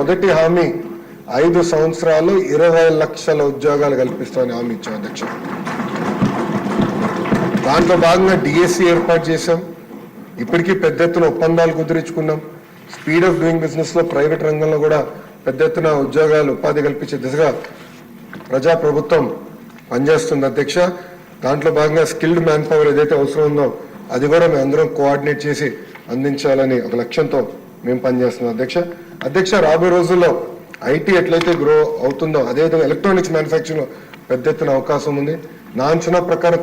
మొదటి హామీ 5 సంవత్సరాలు 20 లక్షల ఉద్యోగాలు కల్పిస్తామని హామీ ఇచ్చాం అధ్యక్ష. దాంట్లో భాగంగా డిఎస్సి ఏర్పాటు చేశాం. ఇప్పటికీ పెద్ద ఎత్తున ఒప్పందాలు కుదిరించుకున్నాం. స్పీడ్ ఆఫ్ డూయింగ్ బిజినెస్ లో ప్రైవేట్ రంగంలో కూడా పెద్ద ఎత్తున ఉద్యోగాలు ఉపాధి కల్పించే దిశగా ప్రజాప్రభుత్వం పనిచేస్తుంది అధ్యక్ష. దాంట్లో భాగంగా స్కిల్డ్ మ్యాన్ పవర్ ఏదైతే అవసరం ఉందో అది కూడా మేము అందరం కోఆర్డినేట్ చేసి అందించాలని ఒక లక్ష్యంతో మేము పనిచేస్తున్నాం అధ్యక్ష. రాబోయే రోజుల్లో ఐటీ ఎట్లయితే గ్రో అవుతుందో అదేవిధంగా ఎలక్ట్రానిక్స్ మ్యానుఫ్యాక్చరింగ్ లో పెద్ద ఎత్తున అవకాశం ఉంది. నా అంచనా ప్రకారం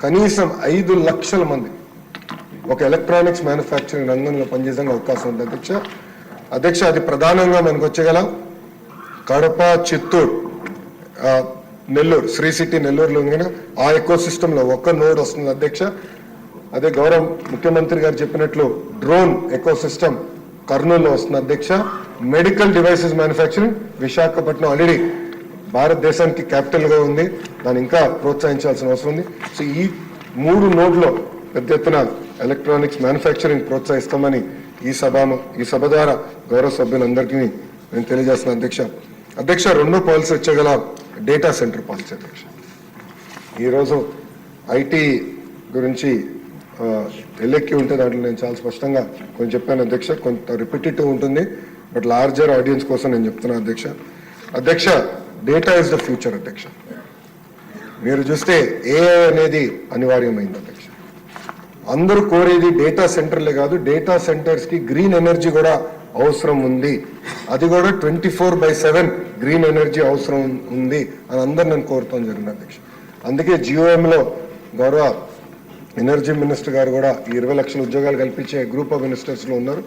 కనీసం 5 లక్షల మంది ఒక ఎలక్ట్రానిక్స్ మ్యానుఫ్యాక్చరింగ్ రంగంలో పనిచేసే అవకాశం ఉంది అధ్యక్ష. అది ప్రధానంగా మనకు వచ్చేగల కడప, చిత్తూరు, నెల్లూరు, శ్రీ సిటీ నెల్లూరులో ఆ ఎకో సిస్టమ్ లో ఒక్క నోడ్ వస్తుంది అధ్యక్ష. అదే గౌరవ ముఖ్యమంత్రి గారు చెప్పినట్లు డ్రోన్ ఎకో సిస్టమ్ కర్నూలులో వస్తుంది అధ్యక్ష. Medical devices manufacturing Visakhapatnam already భారతదేశానికి క్యాపిటల్ గా ఉంది. దాన్ని ఇంకా ప్రోత్సహించాల్సిన అవసరం ఉంది. సో ఈ 3 నోడ్లో పెద్ద ఎత్తున ఎలక్ట్రానిక్స్ మ్యానుఫ్యాక్చరింగ్ ప్రోత్సహిస్తామని ఈ సభ ద్వారా గౌరవ సభ్యులందరికీ నేను తెలియజేస్తున్నాను అధ్యక్ష. రెండో పాలసీ వచ్చేగల డేటా సెంటర్ పాలసీ అధ్యక్ష. ఈరోజు ఐటీ గురించి ఎల్లెక్కి ఉంటే దాంట్లో నేను చాలా స్పష్టంగా కొంచెం చెప్పాను అధ్యక్ష. కొంత రిపిటేటివ్ ఉంటుంది, బట్ లార్జర్ ఆడియన్స్ కోసం నేను చెప్తున్నాను అధ్యక్ష. డేటా ఇస్ ద ఫ్యూచర్ అధ్యక్ష. మీరు చూస్తే ఏఐ అనేది అనివార్యమైంది అధ్యక్ష. అందరూ కోరేది డేటా సెంటర్లే కాదు, డేటా సెంటర్స్ కి గ్రీన్ ఎనర్జీ కూడా అవసరం ఉంది. అది కూడా 24/7 గ్రీన్ ఎనర్జీ అవసరం ఉంది అని అందరు నేను కోరుతాం జరిగింది అధ్యక్ష. అందుకే జిఓఎంలో గౌరవ ఎనర్జీ మినిస్టర్ గారు కూడా 20 లక్షల ఉద్యోగాలు కల్పించే గ్రూప్ ఆఫ్ మినిస్టర్స్ లో ఉన్నారు.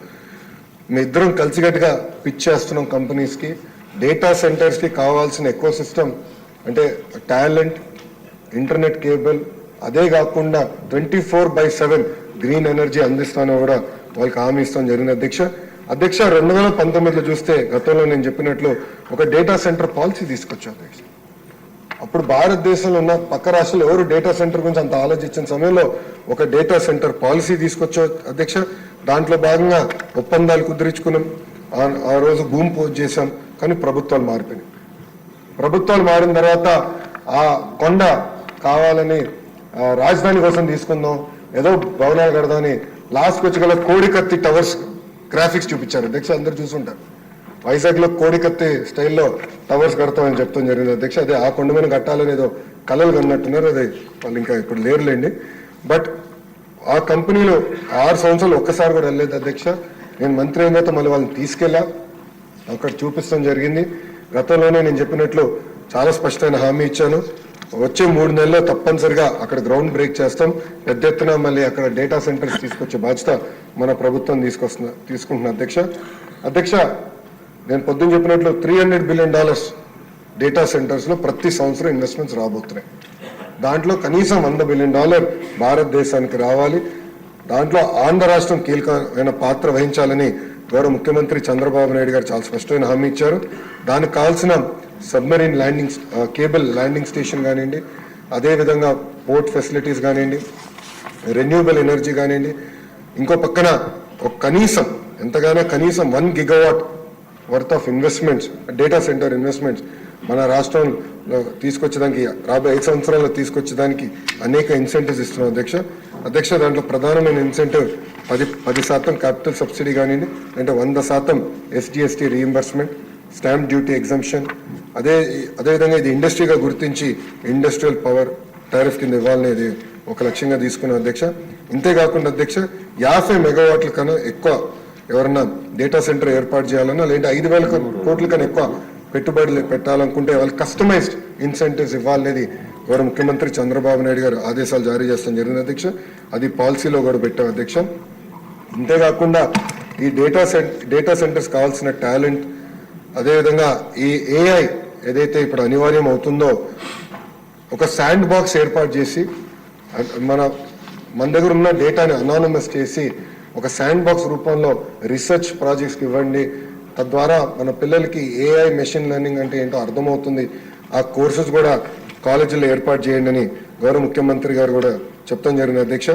మీ ఇద్దరం కలిసికట్టుగా పిచ్ చేస్తున్నాం కంపెనీస్ కి. డేటా సెంటర్స్ కి కావాల్సిన ఎకో సిస్టమ్ అంటే టాలెంట్, ఇంటర్నెట్ కేబుల్, అదే కాకుండా 24/7 గ్రీన్ ఎనర్జీ అందిస్తానో కూడా వాళ్ళకి హామీ ఇస్తాం జరిగింది అధ్యక్ష. 2019లో చూస్తే గతంలో నేను చెప్పినట్లు ఒక డేటా సెంటర్ పాలసీ తీసుకొచ్చాం అధ్యక్ష. అప్పుడు భారతదేశంలో ఉన్న పక్క రాష్ట్రాలు ఎవరు డేటా సెంటర్ గురించి అంత ఆలోచించిన సమయంలో ఒక డేటా సెంటర్ పాలసీ తీసుకొచ్చా అధ్యక్ష. దాంట్లో భాగంగా ఒప్పందాలు కుదిరించుకున్నాం. ఆ రోజు భూమి పూజ చేశాం. కానీ ప్రభుత్వాలు మారిపోయినాయి. ప్రభుత్వాలు మారిన తర్వాత ఆ కొండ కావాలని రాజధాని కోసం తీసుకుందాం, ఏదో భవనాలు కడదామని లాస్ట్కి వచ్చి గల కోడికత్తి టవర్స్ గ్రాఫిక్స్ చూపించారు అధ్యక్ష. అందరు చూసుంటారు. వైజాగ్ లో కోడికత్తి స్టైల్లో టవర్స్ కడతామని చెప్తాం జరిగింది అధ్యక్ష. అదే ఆ కొండ మీద కట్టాలని ఏదో కలలు కన్నట్టున్నారు. అదే వాళ్ళు ఇంకా ఇప్పుడు లేరులేండి. బట్ ఆ కంపెనీలో 6 సంవత్సరాలు ఒక్కసారి కూడా వెళ్ళలేదు అధ్యక్ష. నేను మంత్రి అయిన తర్వాత మళ్ళీ వాళ్ళని తీసుకెళ్ళా, అక్కడ చూపిస్తాం జరిగింది. గతంలోనే నేను చెప్పినట్లు చాలా స్పష్టమైన హామీ ఇచ్చాను. వచ్చే 3 నెలల్లో తప్పనిసరిగా అక్కడ గ్రౌండ్ బ్రేక్ చేస్తాం. పెద్ద ఎత్తున మళ్ళీ అక్కడ డేటా సెంటర్స్ తీసుకొచ్చే బాధ్యత మన ప్రభుత్వం తీసుకుంటున్నా అధ్యక్ష. నేను పొద్దున్న చెప్పినట్లు $300 బిలియన్ డేటా సెంటర్స్ లో ప్రతి సంవత్సరం ఇన్వెస్ట్మెంట్స్ రాబోతున్నాయి. దాంట్లో కనీసం $100 బిలియన్ భారతదేశానికి రావాలి. దాంట్లో ఆంధ్ర రాష్ట్రం కీలకమైన పాత్ర వహించాలని గౌరవ ముఖ్యమంత్రి చంద్రబాబు నాయుడు గారు చాలా స్పష్టమైన హామీ ఇచ్చారు. దానికి కావాల్సిన submarine landing cable landing station కానివ్వండి, అదేవిధంగా పోర్ట్ ఫెసిలిటీస్ కానివ్వండి, రెన్యూవబుల్ ఎనర్జీ కానివ్వండి, ఇంకో పక్కన కనీసం 1 gigawatt worth of investments, data centre investments మన రాష్ట్రంలో తీసుకొచ్చేదానికి రాబోయే 5 సంవత్సరాల్లో తీసుకొచ్చేదానికి అనేక ఇన్సెంటివ్స్ ఇస్తున్నాం అధ్యక్ష. దాంట్లో ప్రధానమైన ఇన్సెంటివ్ 10% క్యాపిటల్ సబ్సిడీ కానివ్వండి, అంటే 100% SGST reimbursement, stamp duty exemption, అదేవిధంగా ఇది ఇండస్ట్రీగా గుర్తించి ఇండస్ట్రియల్ పవర్ టారిఫ్ కింద ఇవ్వాలనేది ఒక లక్ష్యంగా తీసుకున్నాం అధ్యక్ష. ఇంతేకాకుండా అధ్యక్ష 50 మెగావాట్ల కన్నా ఎక్కువ ఎవరన్నా డేటా సెంటర్ ఏర్పాటు చేయాలన్నా, లేదంటే 5,000 కోట్ల కన్నా ఎక్కువ పెట్టుబడులు పెట్టాలనుకుంటే వాళ్ళకి కస్టమైజ్డ్ ఇన్సెంటివ్స్ ఇవ్వాలనేది గౌరవ ముఖ్యమంత్రి చంద్రబాబు నాయుడు గారు ఆదేశాలు జారీ చేస్తాం జరిగింది అధ్యక్ష. అది పాలసీలో కూడా పెట్టాం అధ్యక్ష. ఇంతేకాకుండా ఈ డేటా సెంటర్స్ కావాల్సిన టాలెంట్, అదేవిధంగా ఈ AI ఏదైతే ఇప్పుడు అనివార్యం అవుతుందో ఒక శాండ్ బాక్స్ ఏర్పాటు చేసి మన దగ్గర ఉన్న డేటాని అనానమస్ చేసి ఒక శాండ్ బాక్స్ రూపంలో రీసెర్చ్ ప్రాజెక్ట్స్కి ఇవ్వండి. తద్వారా మన పిల్లలకి AI మెషిన్ లెర్నింగ్ అంటే ఏంటో అర్థమవుతుంది. ఆ కోర్సెస్ కూడా కాలేజీలో ఏర్పాటు చేయండి అని గౌరవ ముఖ్యమంత్రి గారు కూడా చెప్తాం జరిగింది అధ్యక్ష.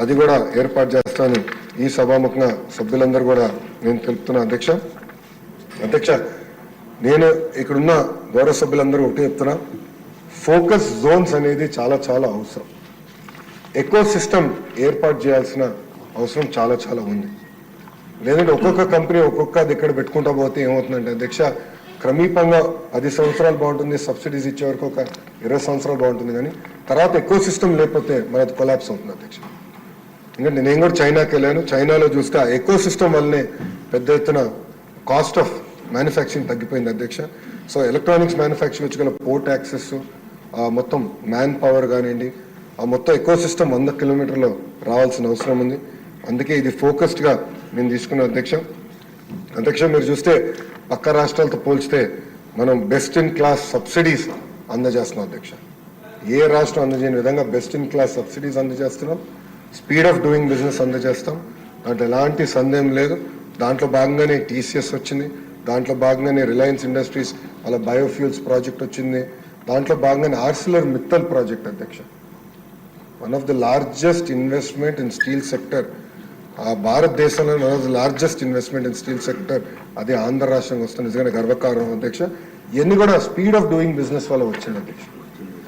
అది కూడా ఏర్పాటు చేస్తాను ఈ సభాముఖంగా సభ్యులందరూ కూడా నేను తెలుపుతున్నా అధ్యక్ష. అధ్యక్ష, నేను ఇక్కడున్న గౌరవ సభ్యులందరూ ఒకటే చెప్తున్నా, ఫోకస్ జోన్స్ అనేది చాలా చాలా అవసరం. ఎకో సిస్టమ్ ఏర్పాటు చేయాల్సిన అవసరం చాలా చాలా ఉంది. లేదంటే ఒక్కొక్క కంపెనీ ఒక్కొక్క దగ్గర పెట్టుకుంటా పోతే ఏమవుతుందంటే అధ్యక్ష, క్రమీపంగా 10 సంవత్సరాలు బాగుంటుంది, సబ్సిడీస్ ఇచ్చే వరకు ఒక 20 సంవత్సరాలు బాగుంటుంది, కానీ తర్వాత ఎకో సిస్టమ్ లేకపోతే మనది కొలాప్స్ అవుతుంది అధ్యక్ష. ఎందుకంటే నేను కూడా చైనాకి వెళ్ళాను, చైనాలో చూస్తే ఆ ఎకో సిస్టమ్ వల్లనే పెద్ద ఎత్తున కాస్ట్ ఆఫ్ మ్యానుఫ్యాక్చరింగ్ తగ్గిపోయింది అధ్యక్ష. సో ఎలక్ట్రానిక్స్ మ్యానుఫ్యాక్చరింగ్ వచ్చి గల పోర్ట్ యాక్సెస్, మొత్తం మ్యాన్ పవర్ కానివ్వండి, ఆ మొత్తం ఎకో సిస్టమ్ 100 కిలోమీటర్లో రావాల్సిన అవసరం ఉంది. అందుకే ఇది ఫోకస్డ్గా నేను తీసుకున్న అధ్యక్ష. అధ్యక్ష, మీరు చూస్తే పక్క రాష్ట్రాలతో పోల్చితే మనం బెస్ట్ ఇన్ క్లాస్ సబ్సిడీస్ అందజేస్తున్నాం అధ్యక్ష. ఏ రాష్ట్రం అందజేయని విధంగా బెస్ట్ ఇన్ క్లాస్ సబ్సిడీస్ అందజేస్తున్నాం, స్పీడ్ ఆఫ్ డూయింగ్ బిజినెస్ అందజేస్తాం. దాంట్లో ఎలాంటి సందేహం లేదు. దాంట్లో భాగంగానే టీసీఎస్ వచ్చింది, దాంట్లో భాగంగానే రిలయన్స్ ఇండస్ట్రీస్ వాళ్ళ బయోఫ్యూల్స్ ప్రాజెక్ట్ వచ్చింది, దాంట్లో భాగంగానే ఆర్సిలర్ మిత్తల్ ప్రాజెక్ట్ అధ్యక్ష. One of the largest investment in steel sector, ఆ భారతదేశంలో one of the largest investment in steel sector అది ఆంధ్ర రాష్ట్రంగా వస్తుంది. నిజంగా గర్వకారణం అధ్యక్ష. ఇవన్నీ కూడా స్పీడ్ ఆఫ్ డూయింగ్ బిజినెస్ వల్ల వచ్చింది అధ్యక్ష.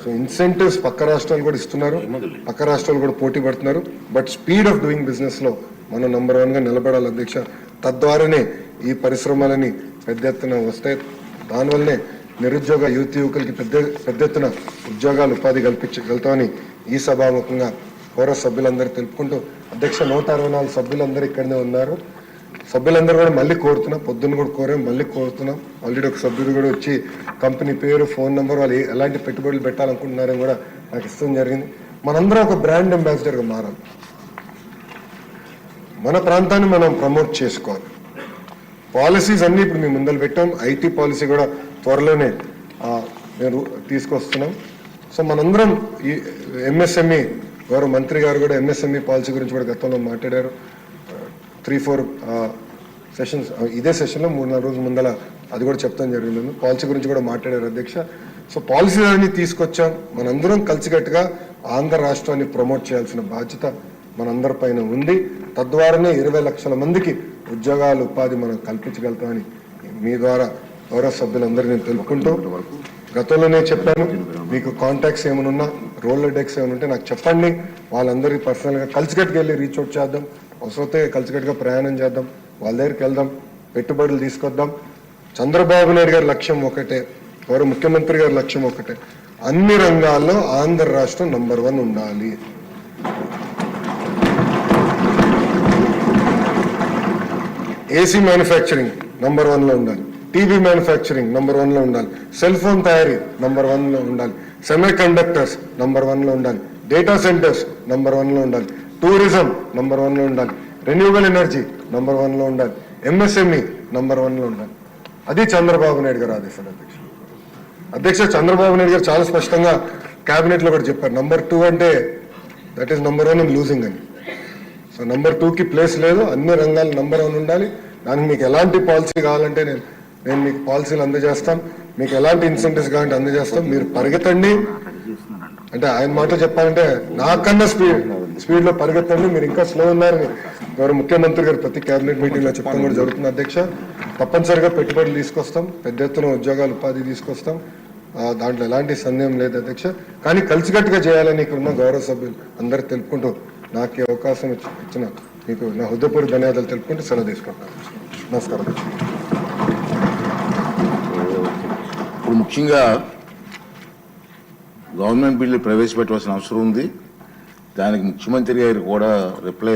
సో ఇన్సెంటివ్స్ పక్క రాష్ట్రాలు కూడా ఇస్తున్నారు, పక్క రాష్ట్రాలు కూడా పోటీ పడుతున్నారు. But speed of doing business లో మనం నెంబర్ 1గా నిలబడాలి అధ్యక్ష. తద్వారానే ఈ పరిశ్రమలని పెద్ద ఎత్తున వస్తాయి. దానివల్లనే నిరుద్యోగ యువకులకి పెద్ద ఎత్తున ఉద్యోగాలు ఉపాధి కల్పించగలుగుతామని ఈ సభాముఖంగా గౌరవ సభ్యులందరూ తెలుపుకుంటూ అధ్యక్ష, 164 సభ్యులందరూ ఇక్కడనే ఉన్నారు. సభ్యులందరూ కూడా మళ్ళీ కోరుతున్నాం, పొద్దున్న కూడా కోరాం, మళ్ళీ కోరుతున్నాం. ఆల్రెడీ ఒక సభ్యుడు కూడా వచ్చి కంపెనీ పేరు, ఫోన్ నెంబర్, వాళ్ళు ఎలాంటి పెట్టుబడులు పెట్టాలనుకుంటున్నారని కూడా నాకు ఇష్టం జరిగింది. మనందరం ఒక బ్రాండ్ అంబాసిడర్గా మారాలి. మన ప్రాంతాన్ని మనం ప్రమోట్ చేసుకోవాలి. పాలసీస్ అన్ని ఇప్పుడు మేము ముందలు పెట్టాం. ఐటీ పాలసీ కూడా త్వరలోనే మేము తీసుకొస్తున్నాం. సో మనందరం ఈ ఎంఎస్ఎంఈ, గౌరవ మంత్రి గారు కూడా ఎంఎస్ఎంఈ పాలసీ గురించి కూడా గతంలో మాట్లాడారు. 3-4 సెషన్స్, ఇదే సెషన్లో 3-4 రోజుల ముందల అది కూడా చెప్తాం జరిగింది. పాలసీ గురించి కూడా మాట్లాడారు అధ్యక్ష. సో పాలసీలు అన్ని తీసుకొచ్చాం. మనందరం కలిసికట్టుగా ఆంధ్ర రాష్ట్రాన్ని ప్రమోట్ చేయాల్సిన బాధ్యత మనందరి పైన ఉంది. తద్వారానే 20 లక్షల మందికి ఉద్యోగాలు, ఉపాధి మనం కల్పించగలుగుతామని మీ ద్వారా గౌరవ సభ్యులందరూ నేను తెలుపుకుంటూ, గతంలోనే చెప్పాను, మీకు కాంటాక్ట్స్ ఏమైనా ఉన్నా, రోలర్ డెక్స్ ఏమైనా ఉంటే నాకు చెప్పండి. వాళ్ళందరికీ పర్సనల్గా కలిసికట్టుగా వెళ్ళి రీచ్ అవుట్ చేద్దాం. అవసరమైతే కలిసికట్టుగా ప్రయాణం చేద్దాం, వాళ్ళ దగ్గరికి వెళ్దాం, పెట్టుబడులు తీసుకొద్దాం. చంద్రబాబు నాయుడు గారి లక్ష్యం ఒకటే, గౌరవ ముఖ్యమంత్రి గారి లక్ష్యం ఒకటే, అన్ని రంగాల్లో ఆంధ్ర రాష్ట్రం నంబర్ 1 ఉండాలి. ఏసీ మ్యానుఫ్యాక్చరింగ్ నంబర్ 1లో ఉండాలి, టీవీ మ్యానుఫ్యాక్చరింగ్ నంబర్ 1లో ఉండాలి, సెల్ ఫోన్ తయారీ నంబర్ 1లో ఉండాలి, సెమీ కండక్టర్స్ నంబర్ 1లో ఉండాలి, డేటా సెంటర్స్ నంబర్ 1లో ఉండాలి, టూరిజం నంబర్ 1లో ఉండాలి, రెన్యూవబుల్ ఎనర్జీ నంబర్ 1లో ఉండాలి, ఎంఎస్ఎంఈ నంబర్ 1లో ఉండాలి. అది చంద్రబాబు నాయుడు గారు ఆదేశాలు అధ్యక్ష. చంద్రబాబు నాయుడు గారు చాలా స్పష్టంగా కేబినెట్ లో కూడా చెప్పారు, నంబర్ 2 అంటే that is number 1 in losing అని. సో నంబర్ 2కి ప్లేస్ లేదు, అన్ని రంగాలు నంబర్ 1 ఉండాలి. దానికి మీకు ఎలాంటి పాలసీ కావాలంటే నేను మీకు పాలసీలు అందజేస్తాం, మీకు ఎలాంటి ఇన్సెంటివ్స్ కావాలంటే అందజేస్తాం. మీరు పరిగెత్తండి, అంటే ఆయన మాట చెప్పాలంటే నాకన్నా స్పీడ్ లో పరిగెత్తండి. మీరు ఇంకా స్లో ఉన్నారని గౌరవ ముఖ్యమంత్రి గారు ప్రతి కేబినెట్ మీటింగ్ లో చెప్పడం కూడా జరుగుతుంది అధ్యక్ష. తప్పనిసరిగా పెట్టుబడులు తీసుకొస్తాం, పెద్ద ఎత్తున ఉద్యోగాలు, ఉపాధి తీసుకొస్తాం. దాంట్లో ఎలాంటి సందేహం లేదు అధ్యక్ష. కానీ కలిసికట్టుగా చేయాలని ఇక్కడ ఉన్న గౌరవ సభ్యులు అందరూ తెలుపుకుంటూ, నాకు ఈ అవకాశం ఇచ్చిన మీకు నా హృదయపూర్వక ధన్యవాదాలు తెలుపుకుంటూ సెలవు తీసుకుంటాను. నమస్కారం. ఇప్పుడు ముఖ్యంగా గవర్నమెంట్ బిల్లు ప్రవేశపెట్టవలసిన అవసరం ఉంది. దానికి ముఖ్యమంత్రి గారు కూడా రిప్లై